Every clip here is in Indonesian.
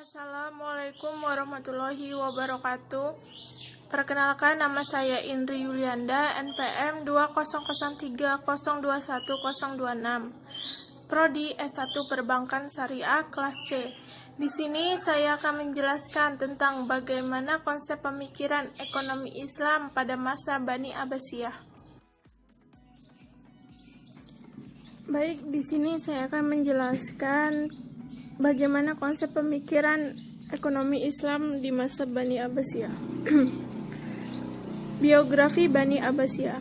Assalamualaikum warahmatullahi wabarakatuh. Perkenalkan, nama saya Indri Yulianda, NPM 2003021026, Prodi S1 Perbankan Syariah kelas C. Di sini saya akan menjelaskan tentang bagaimana konsep pemikiran ekonomi Islam pada masa Bani Abbasiyah. Baik, di sini saya akan menjelaskan bagaimana konsep pemikiran ekonomi Islam di masa Bani Abbasiyah. Biografi Bani Abbasiyah.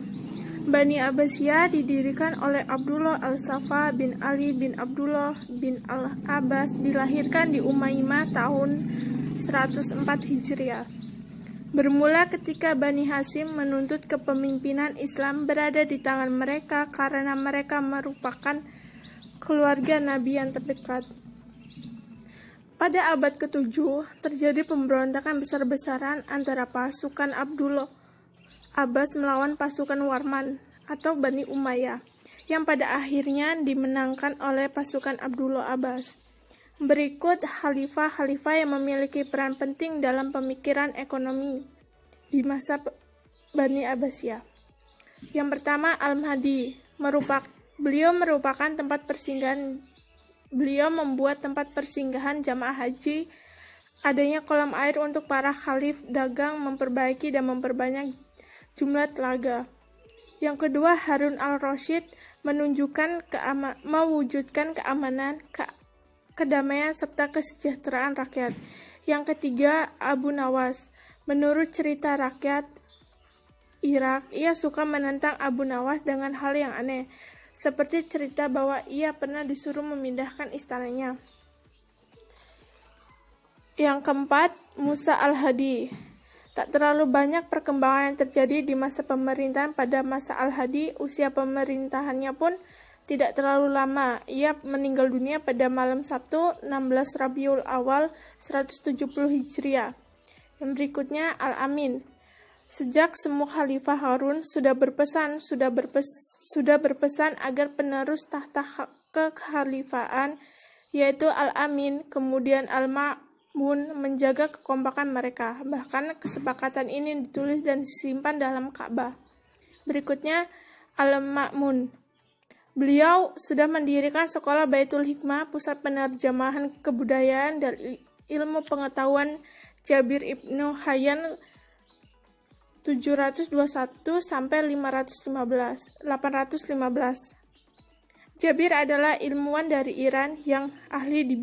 Bani Abbasiyah didirikan oleh Abdullah al-Safa bin Ali bin Abdullah bin al-Abbas, dilahirkan di Umayyah tahun 104 Hijriah. Bermula ketika Bani Hashim menuntut kepemimpinan Islam berada di tangan mereka karena mereka merupakan keluarga Nabi yang terdekat. Pada abad ke-7, terjadi pemberontakan besar-besaran antara pasukan Abdullah Abbas melawan pasukan Warman atau Bani Umayyah, yang pada akhirnya dimenangkan oleh pasukan Abdullah Abbas. Berikut khalifah-khalifah yang memiliki peran penting dalam pemikiran ekonomi di masa Bani Abbasiyah. Yang pertama, Al-Mahdi. Beliau merupakan tempat persinggahan. Beliau membuat tempat persinggahan jamaah haji, adanya kolam air untuk para khalif, dagang, memperbaiki dan memperbanyak jumlah telaga. Yang kedua, Harun al-Rasyid mewujudkan keamanan, kedamaian serta kesejahteraan rakyat. Yang ketiga, Abu Nawas. Menurut cerita rakyat Irak, ia suka menentang Abu Nawas dengan hal yang aneh, seperti cerita bahwa ia pernah disuruh memindahkan istananya. Yang keempat, Musa al-Hadi. Tak terlalu banyak perkembangan yang terjadi di masa pemerintahan pada masa al-Hadi. Usia pemerintahannya pun tidak terlalu lama. Ia meninggal dunia pada malam Sabtu 16 Rabiul Awal 170 Hijriah. Yang berikutnya, Al-Amin. Sejak semua Khalifah Harun sudah berpesan agar penerus tahta kekhalifaan, yaitu Al-Amin, kemudian Al-Ma'mun, menjaga kekompakan mereka. Bahkan kesepakatan ini ditulis dan disimpan dalam Ka'bah. Berikutnya, Al-Ma'mun. Beliau sudah mendirikan sekolah Baitul Hikmah, pusat penerjemahan kebudayaan dan ilmu pengetahuan Jabir ibnu Hayyan 721 sampai 815. Jabir adalah ilmuwan dari Iran yang ahli di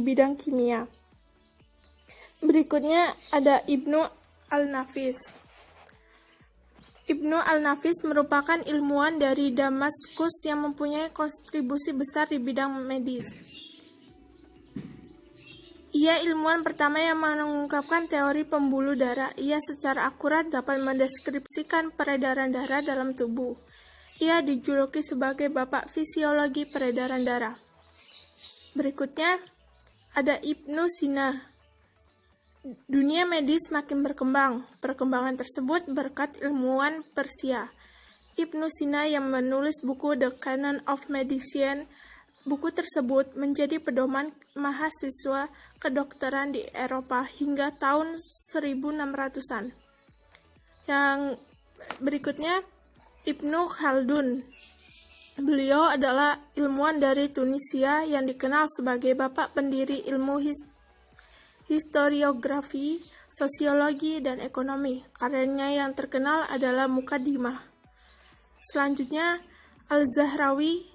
bidang kimia. Berikutnya ada Ibnu al-Nafis. Ibnu al-Nafis merupakan ilmuwan dari Damaskus yang mempunyai kontribusi besar di bidang medis. Ia ilmuwan pertama yang mengungkapkan teori pembuluh darah. Ia secara akurat dapat mendeskripsikan peredaran darah dalam tubuh. Ia dijuluki sebagai bapak fisiologi peredaran darah. Berikutnya ada Ibnu Sina. Dunia medis makin berkembang. Perkembangan tersebut berkat ilmuwan Persia. Ibnu Sina yang menulis buku The Canon of Medicine. Buku tersebut menjadi pedoman mahasiswa kedokteran di Eropa hingga tahun 1600-an. Yang berikutnya, Ibnu Khaldun. Beliau adalah ilmuwan dari Tunisia yang dikenal sebagai bapak pendiri ilmu historiografi, sosiologi, dan ekonomi. Karyanya yang terkenal adalah Muqaddimah. Selanjutnya, Al-Zahrawi.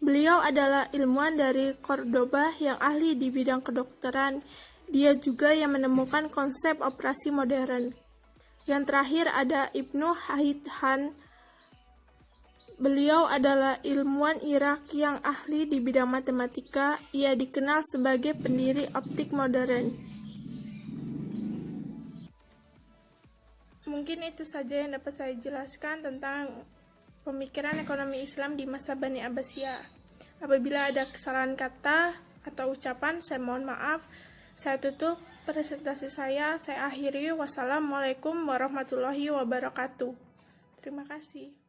Beliau adalah ilmuwan dari Cordoba yang ahli di bidang kedokteran. Dia juga yang menemukan konsep operasi modern. Yang terakhir ada Ibnu Haytham. Beliau adalah ilmuwan Irak yang ahli di bidang matematika. Ia dikenal sebagai pendiri optik modern. Mungkin itu saja yang dapat saya jelaskan tentang pemikiran ekonomi Islam di masa Bani Abbasiyah. Apabila ada kesalahan kata atau ucapan, saya mohon maaf. Saya tutup presentasi saya akhiri. Wassalamualaikum warahmatullahi wabarakatuh. Terima kasih.